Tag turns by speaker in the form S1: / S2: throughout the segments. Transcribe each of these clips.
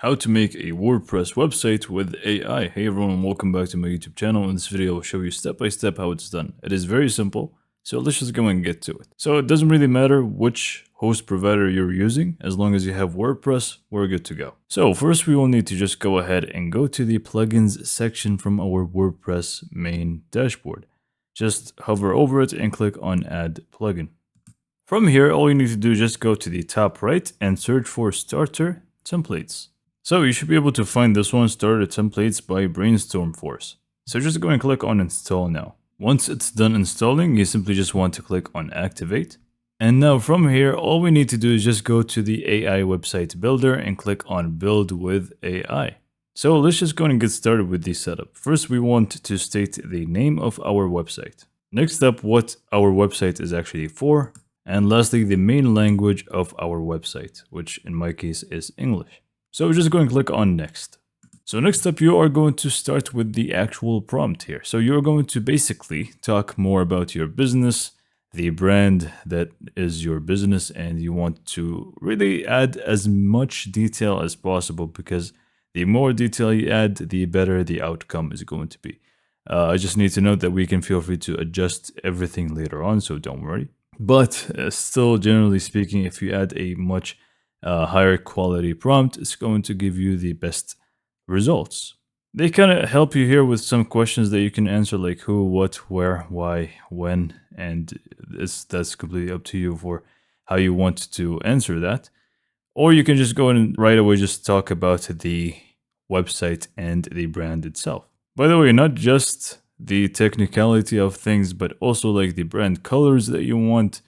S1: How to make a WordPress website with AI. Hey everyone, welcome back to my YouTube channel. In this video, I'll show you step by step how it's done. It is very simple, so let's just go and get to it. So it doesn't really matter which host provider you're using, as long as you have WordPress, we're good to go. So first we will need to just go ahead and go to the plugins section from our WordPress main dashboard. Just hover over it and click on add plugin. From here, all you need to do is just go to the top right and search for starter templates. So you should be able to find this one, Starter Templates by Brainstorm Force. So just go and click on Install now. Once it's done installing, you simply just want to click on Activate. And now from here, all we need to do is just go to the AI website builder and click on Build with AI. So let's just go and get started with the setup. First, we want to state the name of our website. Next up, what our website is actually for. And lastly, the main language of our website, which in my case is English. So we're just going to click on next. So next up, you are going to start with the actual prompt here. So you're going to basically talk more about your business, the brand that is your business, and you want to really add as much detail as possible, because the more detail you add, the better the outcome is going to be. I just need to note that we can feel free to adjust everything later on, so don't worry. But still, generally speaking, if you add a much higher quality prompt, it's going to give you the best results. They kind of help you here with some questions that you can answer, like who, what, where, why, when, and that's completely up to you for how you want to answer that. Or you can just go and right away just talk about the website and the brand itself. By the way, not just the technicality of things, but also like the brand colors that you want,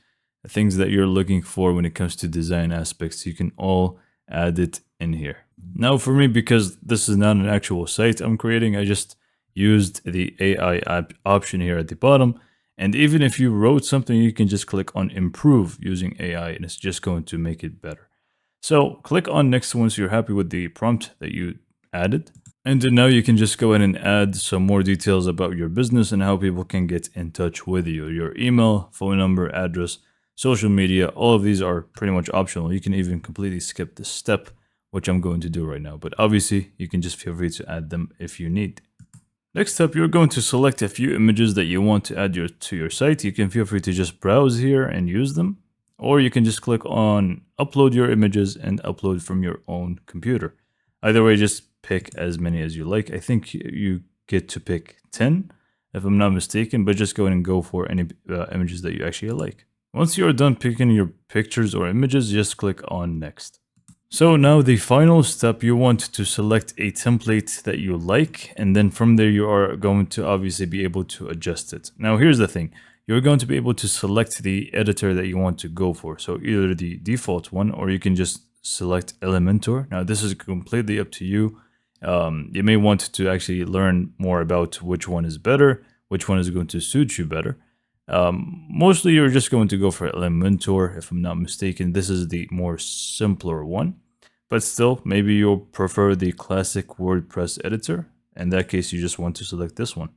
S1: things that you're looking for when it comes to design aspects. You can all add it in here. Now for me, because this is not an actual site I'm creating, I just used the AI option here at the bottom. And even if you wrote something, you can just click on improve using AI, and it's just going to make it better. So click on next once you're happy with the prompt that you added. And then now you can just go in and add some more details about your business and how people can get in touch with you. Your email, phone number, address, social media, all of these are pretty much optional. You can even completely skip this step, which I'm going to do right now. But obviously, you can just feel free to add them if you need. Next up, you're going to select a few images that you want to add to your site. You can feel free to just browse here and use them. Or you can just click on upload your images and upload from your own computer. Either way, just pick as many as you like. I think you get to pick 10, if I'm not mistaken, but just go in and go for any images that you actually like. Once you're done picking your pictures or images, just click on next. So now the final step, you want to select a template that you like, and then from there you are going to obviously be able to adjust it. Now here's the thing, you're going to be able to select the editor that you want to go for. So either the default one, or you can just select Elementor. Now this is completely up to you. You may want to actually learn more about which one is better, which one is going to suit you better. Mostly you're just going to go for Elementor, if I'm not mistaken. This is the more simpler one, but still, maybe you'll prefer the classic WordPress editor. In that case, you just want to select this one.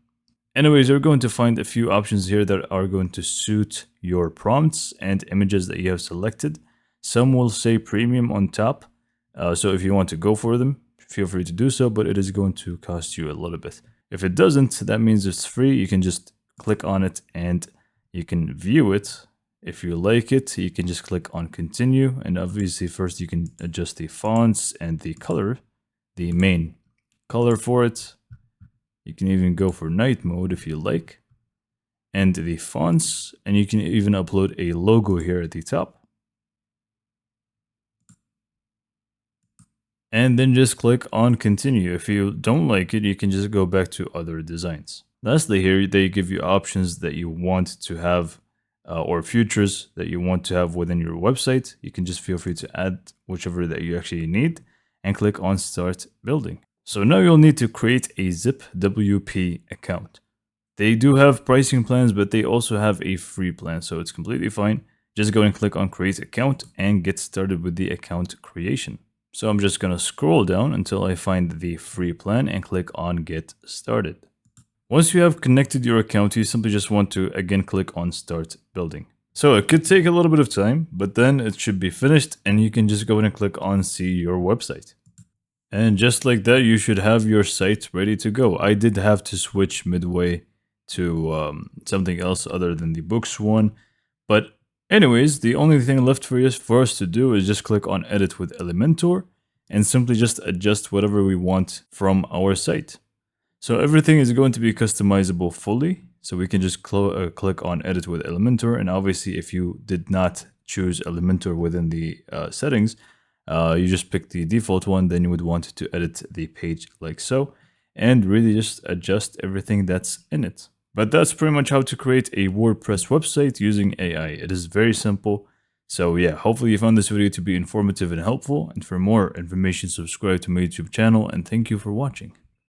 S1: Anyways, you're going to find a few options here that are going to suit your prompts and images that you have selected. Some will say premium on top, so if you want to go for them, feel free to do so, but it is going to cost you a little bit. If it doesn't, that means it's free. You can just click on it and you can view it. If you like it, you can just click on continue. And obviously first you can adjust the fonts and the color, the main color for it. You can even go for night mode if you like. And the fonts, and you can even upload a logo here at the top. And then just click on continue. If you don't like it, you can just go back to other designs. Lastly, here they give you options that you want to have or features that you want to have within your website. You can just feel free to add whichever that you actually need and click on start building. So now you'll need to create a zip WP account. They do have pricing plans, but they also have a free plan, so it's completely fine. Just go and click on create account and get started with the account creation. So I'm just gonna scroll down until I find the free plan and click on get started. Once you have connected your account, you simply just want to again click on start building. So it could take a little bit of time, but then it should be finished and you can just go in and click on see your website. And just like that, you should have your site ready to go. I did have to switch midway to something else other than the books one. But anyways, the only thing left for us to do is just click on edit with Elementor and simply just adjust whatever we want from our site. So everything is going to be customizable fully. So we can just click on edit with Elementor. And obviously if you did not choose Elementor within the settings, you just pick the default one, then you would want to edit the page like so, and really just adjust everything that's in it. But that's pretty much how to create a WordPress website using AI. It is very simple. So yeah, hopefully you found this video to be informative and helpful. And for more information, subscribe to my YouTube channel, and thank you for watching.